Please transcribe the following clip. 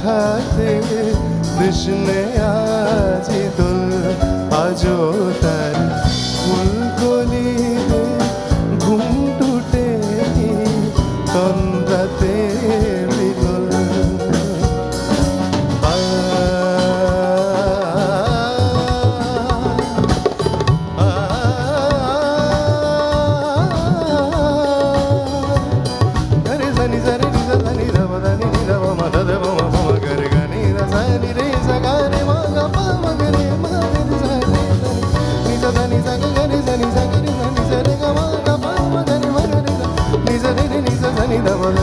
দেখাতে কৃষ্ণে আজি দোল আজো তার ফুলকলিতে ঘুম টুটে তন্দ্রাতে বিলোল Ni